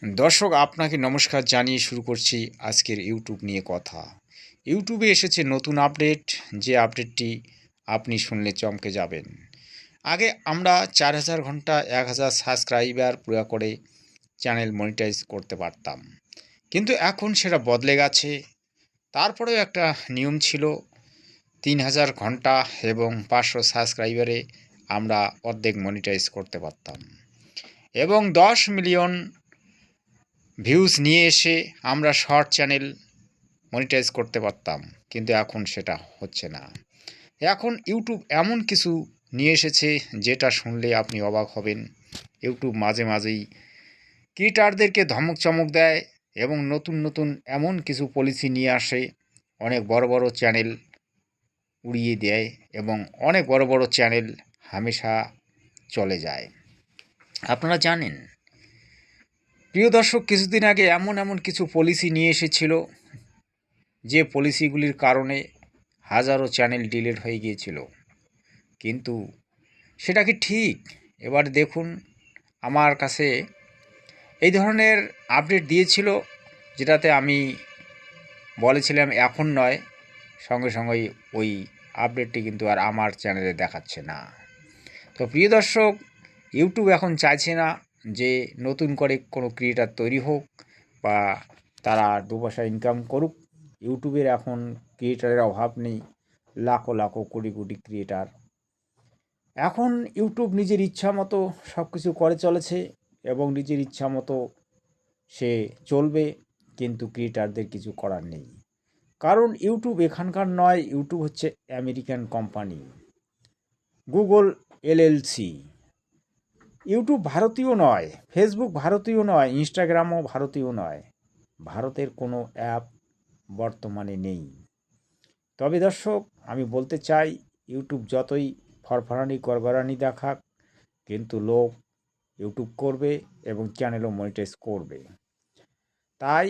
দর্শক আপনাকে নমস্কার জানিয়ে শুরু করছি আজকের ইউটিউব নিয়ে কথা। ইউটিউবে এসেছে নতুন আপডেট, যে আপডেটটি আপনি শুনলে চমকে যাবেন। আগে আমরা 4000 ঘন্টা 1000 সাবস্ক্রাইবার পুরো করে চ্যানেল মনিটাইজ করতে পারতাম, কিন্তু এখন সেটা বদলে গেছে। তারপরেও একটা নিয়ম ছিল, 3000 ঘন্টা এবং 500 সাবস্ক্রাইবারে আমরা অর্ধেক মনিটাইজ করতে পারতাম এবং 10 মিলিয়ন ভিউজ নিয়ে এসে আমরা শর্ট চ্যানেল মনিটাইজ করতে পারতাম, কিন্তু এখন সেটা হচ্ছে না। এখন ইউটিউব এমন কিছু নিয়ে এসেছে যেটা শুনলে আপনি অবাক হবেন। ইউটিউব মাঝে মাঝেই ক্রিয়েটারদেরকে ধমক চমক দেয় এবং নতুন নতুন এমন কিছু পলিসি নিয়ে আসে, অনেক বড় বড় চ্যানেল উড়িয়ে দেয় এবং অনেক বড় বড় চ্যানেল হামেশা চলে যায়। আপনারা জানেন, প্রিয় দর্শক, কিছুদিন আগে এমন কিছু পলিসি নিয়ে এসেছিল যে পলিসিগুলির কারণে হাজারো চ্যানেল ডিলিট হয়ে গিয়েছিল। কিন্তু সেটা কি ঠিক? এবার দেখুন, আমার কাছে এই ধরনের আপডেট দিয়েছিল, যেটাতে আমি বলেছিলাম এখন নয়, সঙ্গে সঙ্গেই ওই আপডেটটি কিন্তু আর আমার চ্যানেলে দেখাচ্ছে না। তো প্রিয় দর্শক, ইউটিউব এখন চাইছে না যে নতুন করে কোনো ক্রিয়েটার তৈরি হোক বা তারা দু পয়সা ইনকাম করুক। ইউটিউবের এখন ক্রিয়েটারের অভাব নেই, লাখো লাখো কোটি কোটি ক্রিয়েটার। এখন ইউটিউব নিজের ইচ্ছা মতো সব কিছু করে চলেছে এবং নিজের ইচ্ছা মতো সে চলবে, কিন্তু ক্রিয়েটারদের কিছু করার নেই। কারণ ইউটিউব এখানকার নয়, ইউটিউব হচ্ছে American company, Google LLC. YouTube ভারতীয় নয়, ফেসবুক ভারতীয় নয়, ইনস্টাগ্রামও ভারতীয় নয়। ভারতের কোনো অ্যাপ বর্তমানে নেই। তবে দর্শক, আমি বলতে চাই, ইউটিউব যতই ফরফরানি গড়গড়ানি দেখাক, কিন্তু লোক ইউটিউব করবে এবং চ্যানেলও মনিটাইজ করবে। তাই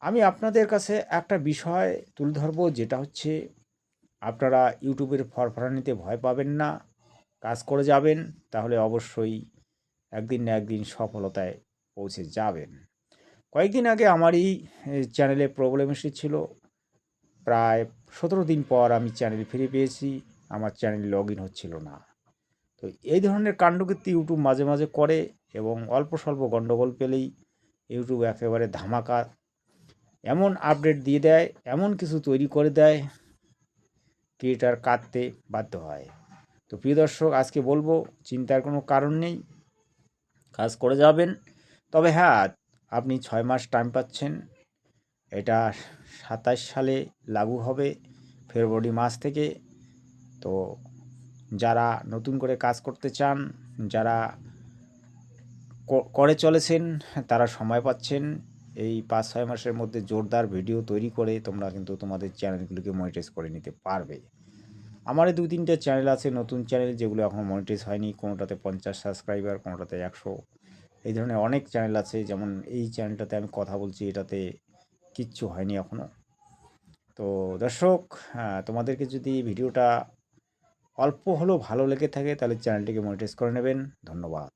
আমি আপনাদের কাছে একটা বিষয় তুলে ধরবো, যেটা হচ্ছে, আপনারা ইউটিউবের ফরফরানিতে ভয় পাবেন না, কাজ করে যাবেন, তাহলে অবশ্যই একদিন না একদিন সফলতায় পৌঁছে যাবেন। কয়েকদিন আগে আমারই চ্যানেলে প্রবলেম এসেছিলো। প্রায় 17 দিন পর আমি চ্যানেল ফিরে পেয়েছি, আমার চ্যানেল লগ ইন হচ্ছিল না। তো এই ধরনের কাণ্ডকীর্তি ইউটিউব মাঝে মাঝে করে এবং অল্প স্বল্প গণ্ডগোল পেলেই ইউটিউব একেবারে ধামাকা এমন আপডেট দিয়ে দেয়, এমন কিছু তৈরি করে দেয়, ক্রিয়েটার কাটতে বাধ্য হয়। তো প্রিয় দর্শক, আজকে বলবো, চিন্তার কোনো কারণ নেই, কাজ করে যাবেন। তবে হ্যাঁ, আপনি 6 মাস টাইম পাচ্ছেন। এটা 27 সালে লাগু হবে, ফেব্রুয়ারি মাস থেকে। তো যারা নতুন করে কাজ করতে চান, যারা করে চলেছেন, তারা সময় পাচ্ছেন। এই 5-6 মাসের মধ্যে জোরদার ভিডিও তৈরি করে তোমরা কিন্তু তোমাদের চ্যানেলগুলিকে মনিটাইজ করে নিতে পারবে। আমার এই 2-3টে চ্যানেল আছে, নতুন চ্যানেল, যেগুলো এখনও মনিটাইজ হয়নি। কোনোটাতে 50 সাবস্ক্রাইবার, কোনোটাতে 100। এই ধরনের অনেক চ্যানেল আছে। যেমন এই চ্যানেলটাতে আমি কথা বলছি, এটাতে কিচ্ছু হয়নি এখনও। তো দর্শক, তোমাদেরকে যদি ভিডিওটা অল্প হলেও ভালো লেগে থাকে, তাহলে চ্যানেলটিকে মনিটাইজ করে নেবেন। ধন্যবাদ।